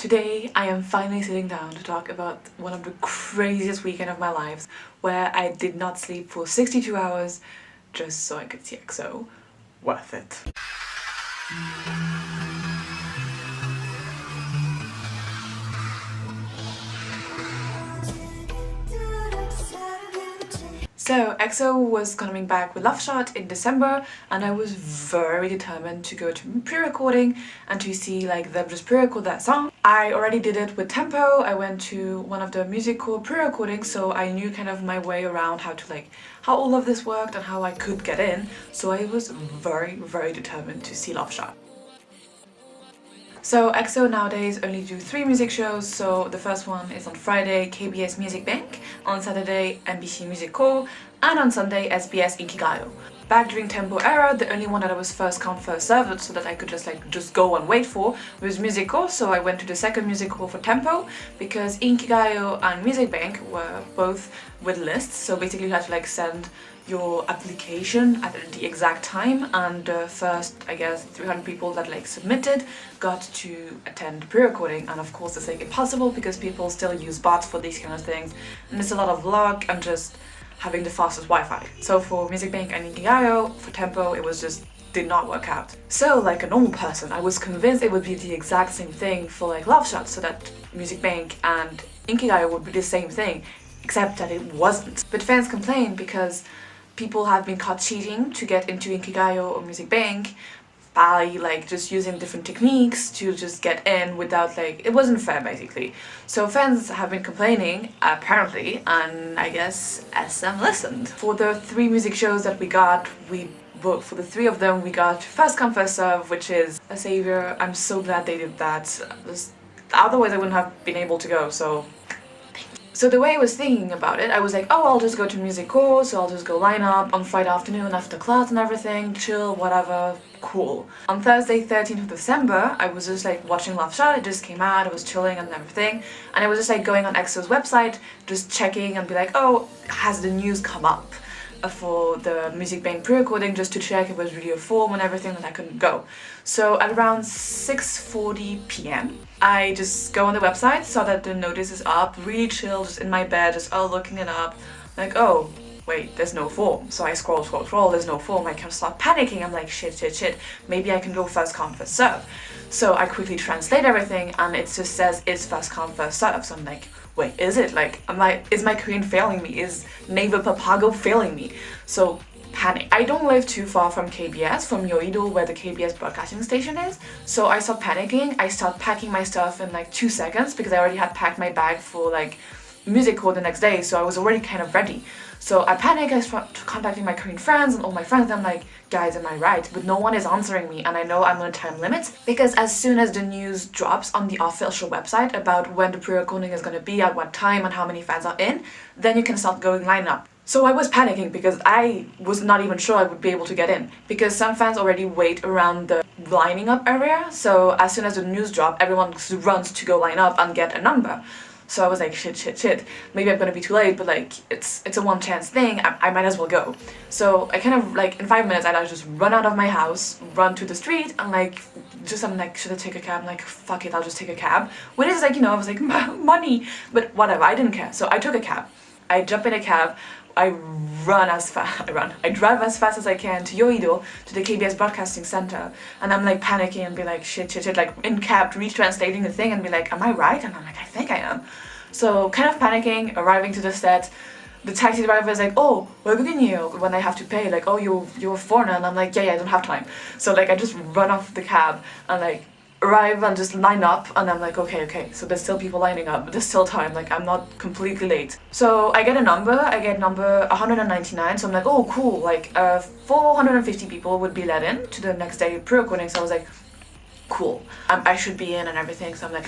Today I am finally sitting down to talk about one of the craziest weekends of my life, where I did not sleep for 62 hours just so I could see EXO. Worth it. So EXO was coming back with Love Shot in December, and I was very determined to go to pre-recording and to see them just pre-record that song. I already did it with Tempo. I went to one of the musical pre-recordings, so I knew kind of my way around how all of this worked and how I could get in. So I was very determined to see Love Shot. So EXO nowadays only do 3 music shows, so the first one is on Friday, KBS Music Bank, on Saturday, MBC Music Hall, and on Sunday, SBS Inkigayo. Back during Tempo era, the only one that I was first come first served, so that I could just go and wait for, was Music Hall, so I went to the second Music Hall for Tempo, because Inkigayo and Music Bank were both with lists, so basically you had to send your application at the exact time, and the first, I guess, 300 people that submitted got to attend pre-recording. And of course it's impossible because people still use bots for these kind of things, and it's a lot of luck and just having the fastest Wi-Fi. So for Music Bank and Inkigayo, for Tempo, it was just did not work out. So like a normal person, I was convinced it would be the exact same thing for Love Shot, so that Music Bank and Inkigayo would be the same thing, except that it wasn't. But fans complained because people have been caught cheating to get into Inkigayo or Music Bank by just using different techniques to just get in without it wasn't fair basically. So fans have been complaining apparently, and I guess SM listened. For the 3 music shows that we got, for the 3 of them we got first come first serve, which is a savior. I'm so glad they did that. Otherwise I wouldn't have been able to go, so the way I was thinking about it, I was oh, I'll just go to music hall, so I'll just go line up on Friday afternoon after class and everything, chill, whatever, cool. On Thursday, 13th of December, I was just watching Love Shot. It just came out, I was chilling and everything, and I was just going on EXO's website, just checking and be oh, has the news come up for the Music Bank pre-recording, just to check it was really a form and everything, and I couldn't go. So at around 6:40 p.m. I just go on the website, saw that the notice is up, really chill, just in my bed, just looking it up, oh, wait, there's no form. So I scroll, there's no form. I kind of start panicking. I'm shit, maybe I can go first come first serve. So I quickly translate everything, and it just says it's first come first serve. So I'm wait, is it? Is my Korean failing me? Is Naver Papago failing me? So panic. I don't live too far from KBS, from Yoido, where the KBS broadcasting station is. So I start panicking. I start packing my stuff in 2 seconds, because I already had packed my bag for music hall the next day, so I was already kind of ready. So I panic, I start contacting my Korean friends and all my friends, and I'm guys, am I right? But no one is answering me, and I know I'm on a time limit, because as soon as the news drops on the official website about when the pre-recording is going to be, at what time, and how many fans are in, then you can start going line up. So I was panicking because I was not even sure I would be able to get in, because some fans already wait around the lining up area, so as soon as the news drop, everyone runs to go line up and get a number. So I was shit, maybe I'm gonna be too late, but it's a one chance thing, I might as well go. So I kind of in 5 minutes I just run out of my house, run to the street, and I'm should I take a cab? I'm fuck it, I'll just take a cab. When it's I was money, but whatever, I didn't care. So I took a cab, I jump in a cab, I drive as fast as I can to Yoido, to the KBS broadcasting center, and I'm panicking and be shit, in cab, retranslating the thing and be am I right? And I'm I think I am. So kind of panicking, arriving to the set, the taxi driver is oh, when I have to pay, oh, you're a foreigner, and I'm yeah, I don't have time. So I just run off the cab and arrive and just line up, and I'm okay, so there's still people lining up, but there's still time, I'm not completely late. So I get number 199, so I'm oh cool, 450 people would be let in to the next day pre-recording, so I was cool, I should be in and everything. So I'm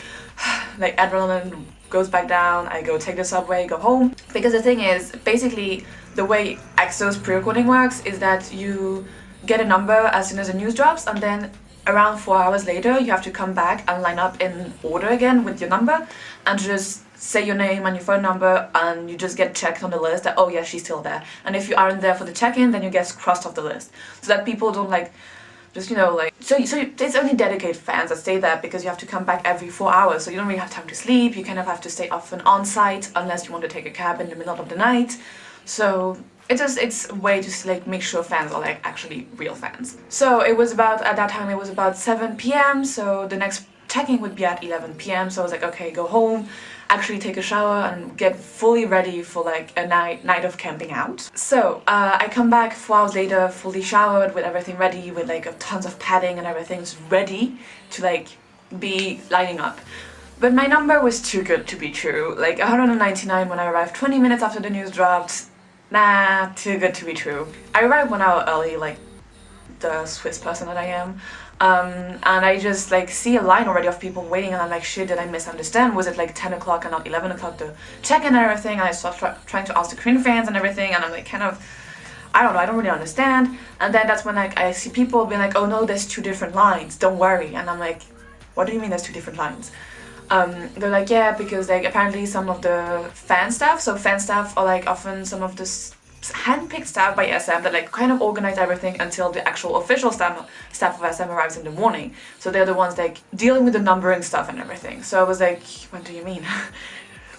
adrenaline goes back down, I go take the subway, go home, because the thing is, basically the way EXO's pre-recording works is that you get a number as soon as the news drops, and then around 4 hours later you have to come back and line up in order again with your number, and just say your name and your phone number, and you just get checked on the list that, oh yeah, she's still there. And if you aren't there for the check-in, then you get crossed off the list, so that people don't Just, you know, like, so it's only dedicated fans that stay there because you have to come back every 4 hours, so you don't really have time to sleep. You kind of have to stay often on site unless you want to take a cab in the middle of the night. So it's a way to like make sure fans are like actually real fans. So it was about, at that time it was about 7 p.m. so the next check-in would be at 11 p.m. so I was like, okay, go home, actually take a shower and get fully ready for like a night of camping out. So I come back 4 hours later, fully showered, with everything ready, with like tons of padding and everything's ready to like be lining up. But my number was too good to be true. Like 199 when I arrived 20 minutes after the news dropped. Nah, too good to be true. I arrived 1 hour early, like the Swiss person that I am. And I just like see a line already of people waiting, and I'm like, shit, did I misunderstand? Was it like 10 o'clock and not 11 o'clock to check in and everything? And I start trying to ask the Korean fans and everything, and I'm like, kind of, I don't know, I don't really understand. And then that's when like I see people being like, oh no, there's 2 different lines, don't worry. And I'm like, what do you mean there's 2 different lines? They're like, yeah, because like apparently some of the fan staff, so fan staff are like often some of the handpicked staff by SM that like kind of organize everything until the actual official staff of SM arrives in the morning. So they're the ones like dealing with the numbering stuff and everything. So I was like, what do you mean?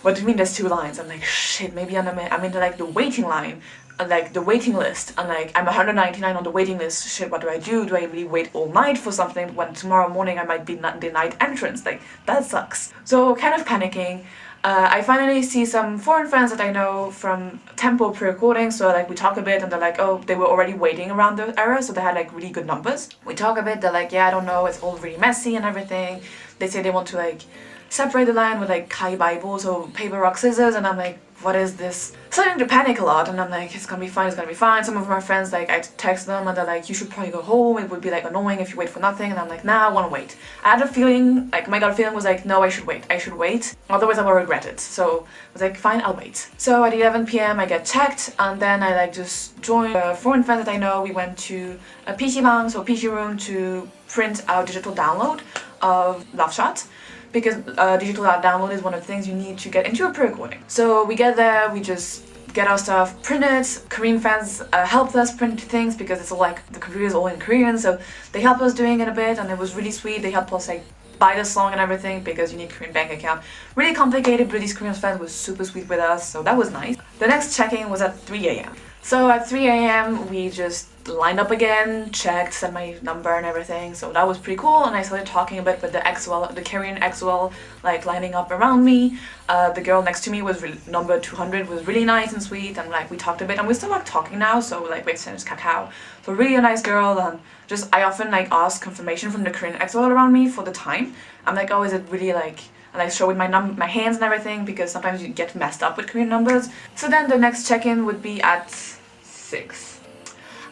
What do you mean there's 2 lines? I'm like, shit, maybe I'm in like the waiting line, and like the waiting list, and like I'm 199 on the waiting list. Shit, what do I do? Do I really wait all night for something when tomorrow morning I might be denied entrance? Like, that sucks. So kind of panicking. I finally see some foreign fans that I know from Tempo pre-recording, so like we talk a bit and they're like, oh, they were already waiting around the era, so they had like really good numbers. We talk a bit, they're like, yeah, I don't know, it's all really messy and everything. They say they want to like separate the line with like Kai Bible, so paper, rock, scissors, and I'm like, what is this? Starting to panic a lot, and I'm like, it's gonna be fine, it's gonna be fine. Some of my friends, like, I text them and they're like, you should probably go home, it would be like annoying if you wait for nothing, and I'm like, nah, I wanna wait. I had a feeling, like my gut feeling was like, no, I should wait, otherwise I will regret it. So I was like, fine, I'll wait. So at 11 p.m. I get checked, and then I like just joined a foreign friend that I know. We went to a PC bang, so PC room, to print our digital download of Love Shot, because digital download is one of the things you need to get into a pre-recording. So we get there, we just get our stuff printed. Korean fans helped us print things because it's all like, the computer is all in Korean, so they helped us doing it a bit, and it was really sweet. They helped us like buy the song and everything because you need Korean bank account. Really complicated, but these Korean fans were super sweet with us, so that was nice. The next check-in was at 3 a.m. So at 3 a.m. we just lined up again, checked, sent my number and everything, so that was pretty cool. And I started talking a bit with the XOL, the Korean XOL, like lining up around me. The girl next to me was number 200, was really nice and sweet, and like we talked a bit, and we're still like talking now, so like we exchanged kakao. So really a nice girl, and just I often like ask confirmation from the Korean XOL around me for the time. I'm like, oh, is it really like, and I show with my hands and everything, because sometimes you get messed up with Korean numbers. So then the next check-in would be at 6.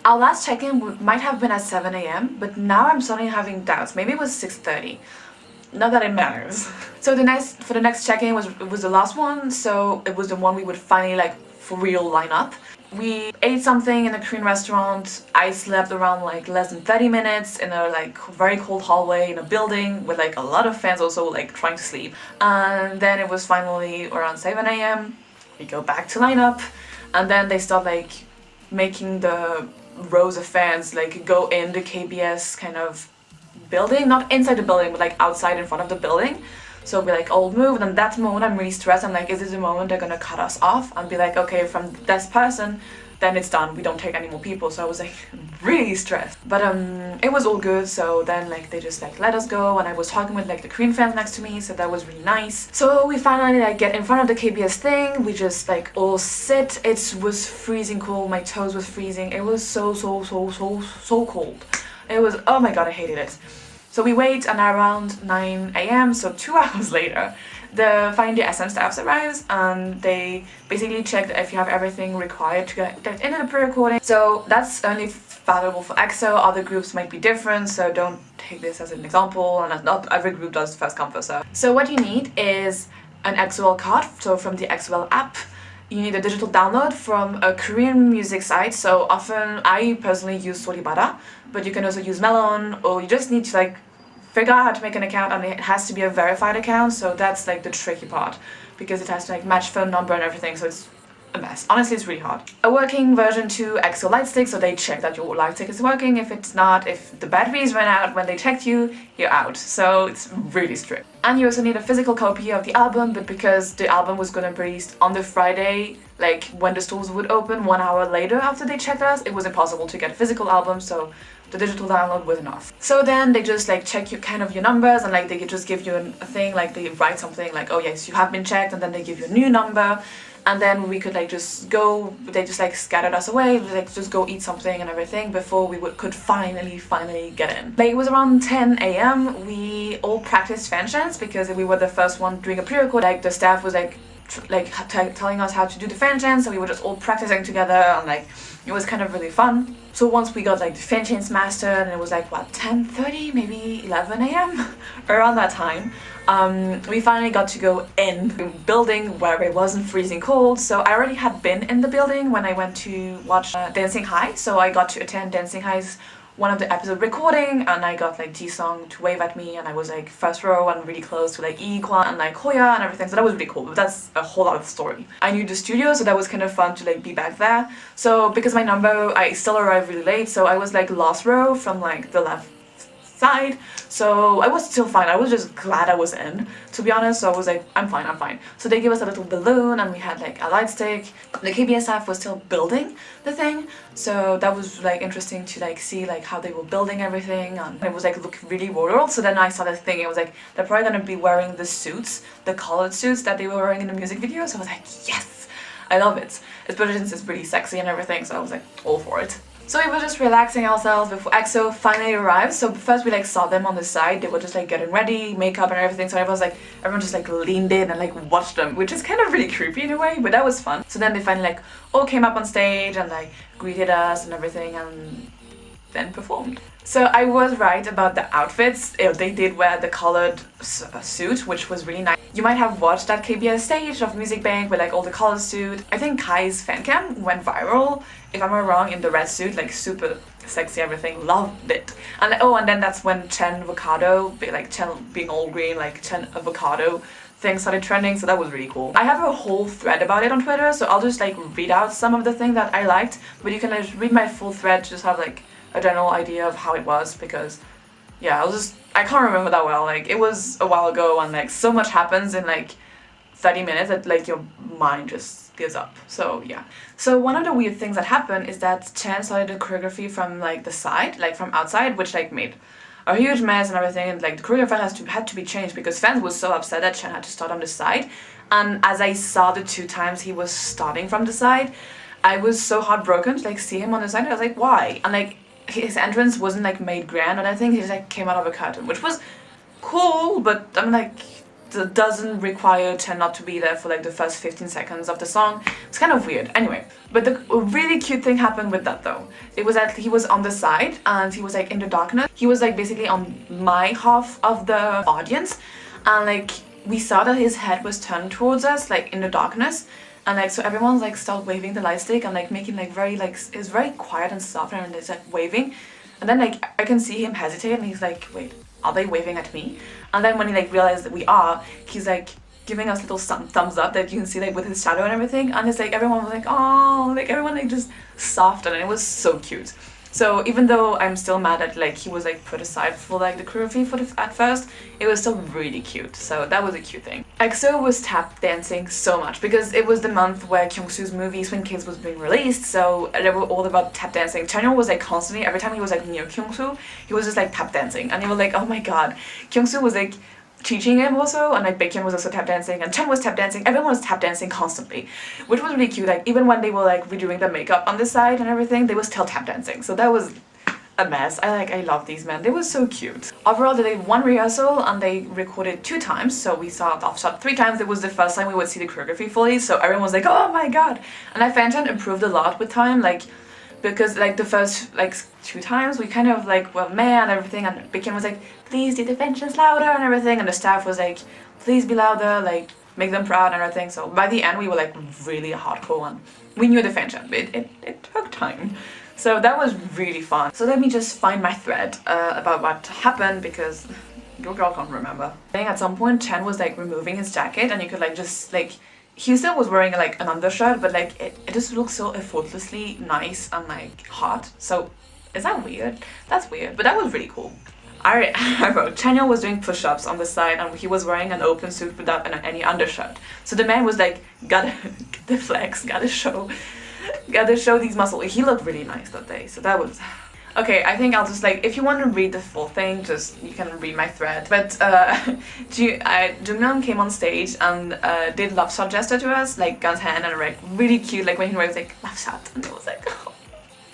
Our last check-in might have been at 7 a.m, but now I'm suddenly having doubts. Maybe it was 6:30. Not that it matters. So the next check-in was the last one, so it was the one we would finally like for real line up. We ate something in a Korean restaurant. I slept around like less than 30 minutes in a like very cold hallway in a building with like a lot of fans also like trying to sleep. And then it was finally around 7 a.m. We go back to line up, and then they start like making the rows of fans like go in the KBS kind of building, not inside the building, but like outside in front of the building. So we like all move, and that moment I'm really stressed. I'm like, is this the moment they're gonna cut us off and be like, okay, from this person, then it's done, we don't take any more people. So I was like really stressed, but it was all good. So then like they just like let us go, and I was talking with like the Korean fans next to me, so that was really nice. So we finally like get in front of the KBS thing. We just like all sit. It was freezing cold, my toes was freezing. It was so cold. It was, oh my god, I hated it. So we wait, and around 9 a.m, so 2 hours later, finally the SM staff arrives, and they basically check that if you have everything required to get into the pre-recording. So that's only valuable for EXO. Other groups might be different, so don't take this as an example, and not every group does first come first serve. So what you need is an XOL card, so from the XOL app. You need a digital download from a Korean music site, so often I personally use Soribara, but you can also use Melon, or you just need to like figure out how to make an account, and it has to be a verified account, so that's like the tricky part, because it has to like match phone number and everything, so it's a mess. Honestly, it's really hard. A working version 2 EXO light stick, so they check that your light stick is working. If it's not, if the batteries ran out when they checked you, you're out. So it's really strict. And you also need a physical copy of the album, but because the album was gonna be released on the Friday, like when the stores would open 1 hour later after they checked us, it was impossible to get a physical album, so the digital download was enough. So then they just like check your kind of your numbers, and like they could just give you a thing, like they write something like, oh yes, you have been checked, and then they give you a new number. And then we could like just go, they just like scattered us away, like just go eat something and everything before we could finally get in. Like it was around 10 a.m. We all practiced fan chants because we were the first one doing a pre-record. Like the staff was like telling us how to do the fan chants, so we were just all practicing together, and like it was kind of really fun. So once we got like the fan chants mastered, and it was like what, 10:30, maybe 11 a.m. around that time, we finally got to go in the building where it wasn't freezing cold. So I already had been in the building when I went to watch Dancing High, so I got to attend Dancing High's one of the episode recording, and I got like Jisung to wave at me, and I was like first row and really close to like Iikwan and like Hoya and everything, so that was really cool. But that's a whole other story. I knew the studio, so that was kind of fun to like be back there. So because my number, I still arrived really late, so I was like last row from like the left side, so I was still fine. I was just glad I was in, to be honest. So I was like, I'm fine. So they gave us a little balloon, and we had like a light stick. The KBS staff was still building the thing, so that was like interesting to like see like how they were building everything, and it was like look really royal. So then I started thinking, I was like, they're probably gonna be wearing the suits, the colored suits that they were wearing in the music video. So I was like, yes, I love it, especially since it's really sexy and everything. So I was like all for it. So we were just relaxing ourselves before EXO finally arrived. So first we like saw them on the side, they were just like getting ready, makeup and everything. So everyone just like leaned in and like watched them, which is kind of really creepy in a way, but that was fun. So then they finally like all came up on stage and like greeted us and everything, and then performed. So I was right about the outfits. They did wear the colored suit, which was really nice. You might have watched that KBS stage of Music Bank with like all the colored suit. I think Kai's fan cam went viral, if I'm not wrong, in the red suit, like super sexy, everything, loved it. And oh, and then that's when Chen Avocado, like Chen being all green, like Chen Avocado thing started trending, so that was really cool. I have a whole thread about it on Twitter, so I'll just like read out some of the things that I liked, but you can like read my full thread to just have like a general idea of how it was, because yeah, I can't remember that well. Like it was a while ago, and like so much happens in like 30 minutes that like your mind just gives up. So yeah. So one of the weird things that happened is that Chen started the choreography from like the side, like from outside, which like made a huge mess and everything, and like the choreographer had to be changed because fans were so upset that Chen had to start on the side. And as I saw the 2 times he was starting from the side, I was so heartbroken to like see him on the side. I was like, why? And like his entrance wasn't like made grand, and I think he just like came out of a curtain, which was cool, but I'm like, that doesn't require Chen not to be there for like the first 15 seconds of the song. It's kind of weird. Anyway, but the really cute thing happened with that though. It was that he was on the side and he was like in the darkness. He was like basically on my half of the audience, and like we saw that his head was turned towards us like in the darkness. And like, so everyone's like started waving the light stick and like making like very like, it's very quiet and soft, and it's like waving. And then like I can see him hesitate, and he's like, wait, are they waving at me? And then when he like realized that we are, he's like giving us little thumbs up that you can see like with his shadow and everything. And it's like everyone was like, oh, like everyone like just soft, and it was so cute. So even though I'm still mad at like he was like put aside for like the choreography at first, it was still really cute. So that was a cute thing. EXO was tap dancing so much because it was the month where Kyungsoo's movie Swing Kids was being released, so they were all about tap dancing. Chanyeol was like constantly, every time he was like near Kyungsoo, he was just like tap dancing, and they were like, oh my god. Kyungsoo was like teaching him also, and like Baekhyun was also tap dancing, and Chen was tap dancing. Everyone was tap dancing constantly, which was really cute. Like even when they were like redoing the makeup on the side and everything, they were still tap dancing. So that was a mess. I love these men. They were so cute. Overall, they did 1 rehearsal and they recorded 2 times. So we saw it off-shot 3 times. It was the first time we would see the choreography fully. So everyone was like, oh my god. And I found it improved a lot with time. Like, because like the first like 2 times we kind of like were meh and everything, and Baekhyun was like, please do the pensions louder and everything, and the staff was like, please be louder, like make them proud and everything. So by the end we were like really hardcore, and we knew the pension, but it took time. So that was really fun. So let me just find my thread about what happened, because your girl can't remember. I think at some point Chen was like removing his jacket, and you could like just like he still was wearing like an undershirt, but like it just looked so effortlessly nice and like hot. So is that weird? That's weird, but that was really cool. I wrote, Chanyeol was doing push-ups on the side and he was wearing an open suit without any undershirt. So the man was like, gotta the flex, gotta show these muscles. He looked really nice that day, so that was... Okay, I think I'll just like, if you want to read the full thing, just, you can read my thread. But Jungmyeon came on stage and did love shot gesture to us, like Gun's hand, and like really cute, like when he was like, love shot, and it was like, oh.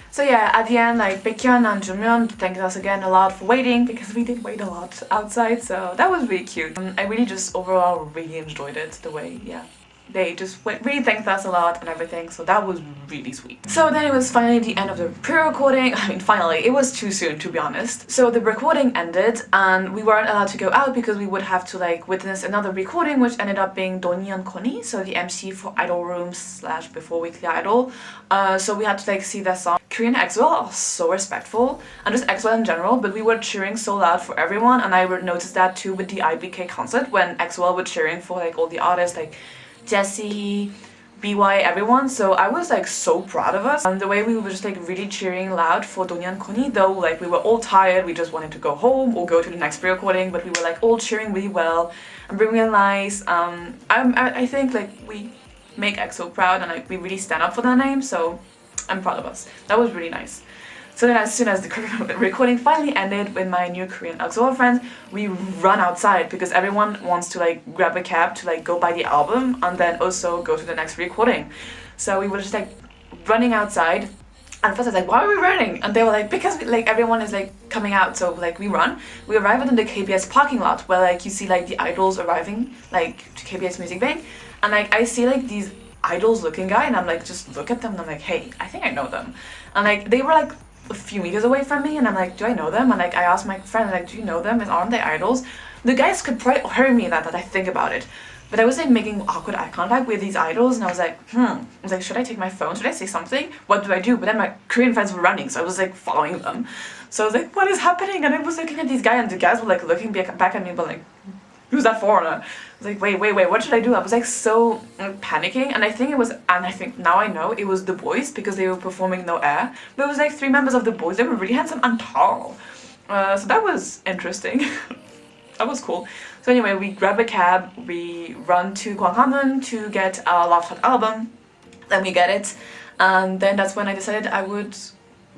So yeah, at the end, like Baekhyun and Jungmyeon thanked us again a lot for waiting, because we did wait a lot outside, so that was really cute. I really just overall really enjoyed it, the way, yeah. They just really thanked us a lot and everything, so that was really sweet. So then it was finally the end of the pre-recording. I mean, finally, it was too soon, to be honest. So the recording ended and we weren't allowed to go out because we would have to like witness another recording, which ended up being Donnie and Connie, so the MC for Idol Room / Before Weekly Idol. So we had to like see their song. Korean EXO are so respectful, and just EXO in general, but we were cheering so loud for everyone, and I noticed that too with the IBK concert when EXO were cheering for like all the artists, like Jessie, BY, everyone. So I was like so proud of us, and the way we were just like really cheering loud for Donya and Connie, though like we were all tired, we just wanted to go home or go to the next pre-recording, but we were like all cheering really well and really nice. I think like we make EXO proud and like we really stand up for their name, so I'm proud of us. That was really nice. So then as soon as the recording finally ended with my new Korean EXO friends, we run outside because everyone wants to like grab a cab to like go buy the album and then also go to the next recording. So we were just like running outside, and first I was like, why are we running? And they were like, because like everyone is like coming out, so like we run. We arrived in the KBS parking lot where like you see like the idols arriving like to KBS Music Bank, and like I see like these idols looking guy and I'm like, just look at them and I'm like, hey, I think I know them. And like they were like a few meters away from me and I'm like, do I know them? And like I asked my friend, like, do you know them? And aren't they idols? The guys could probably hear me that I think about it. But I was like making awkward eye contact with these idols and I was like, I was like, should I take my phone? Should I say something? What do I do? But then my Korean friends were running, so I was like following them. So I was like, what is happening? And I was looking at these guys and the guys were like looking back at me but like, who's that foreigner? I was like, wait, what should I do? I was like so panicking, and I think now I know it was the boys because they were performing No Air. But it was like 3 members of the boys. They were really handsome and tall. So that was interesting. That was cool. So anyway, we grab a cab, we run to Gwanghwamun to get our Love Hot album. Then we get it, and then that's when I decided I would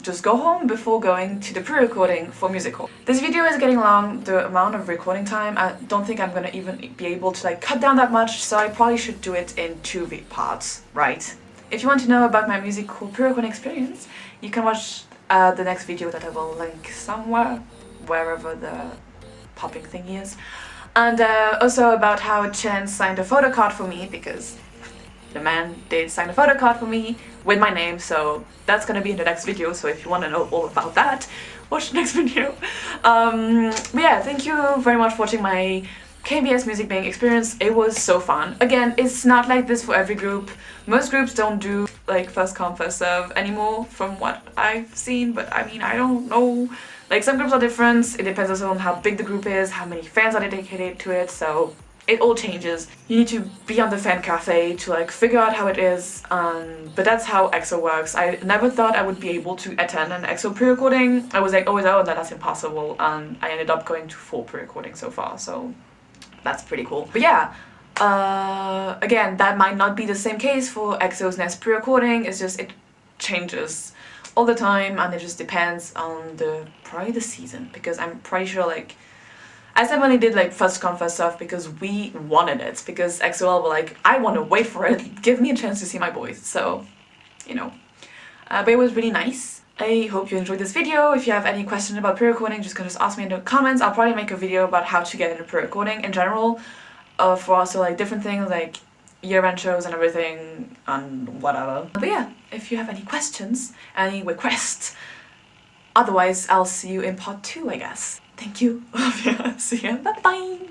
just go home before going to the pre-recording for musical. This video is getting long, the amount of recording time. I don't think I'm gonna even be able to like cut down that much, so I probably should do it in 2 parts, right? If you want to know about my musical pre-recording experience, you can watch the next video that I will link somewhere, wherever the popping thingy is. And also about how Chen signed a photo card for me, because the man did sign a photo card for me with my name, so that's gonna be in the next video. So if you want to know all about that, watch the next video. But yeah, thank you very much for watching my KBS Music Bank experience. It was so fun. Again, it's not like this for every group. Most groups don't do like first come first serve anymore from what I've seen, but I mean, I don't know. Like some groups are different. It depends also on how big the group is, how many fans are dedicated to it, so it all changes. You need to be on the fan cafe to like figure out how it is, but that's how EXO works. I never thought I would be able to attend an EXO pre-recording. I was like, oh, that's impossible, and I ended up going to 4 pre-recordings so far, so that's pretty cool. But yeah, again, that might not be the same case for EXO's next pre-recording. It's just, it changes all the time, and it just depends on probably the season, because I'm pretty sure like I definitely did like first come first serve because we wanted it, because EXO were like, I want to wait for it, give me a chance to see my boys, so you know. But it was really nice. I hope you enjoyed this video. If you have any questions about pre-recording, just ask me in the comments. I'll probably make a video about how to get into pre-recording in general, for also like different things like year-end shows and everything and whatever. But yeah, if you have any questions, any requests, otherwise I'll see you in part 2, I guess. Thank you. See ya. Bye bye.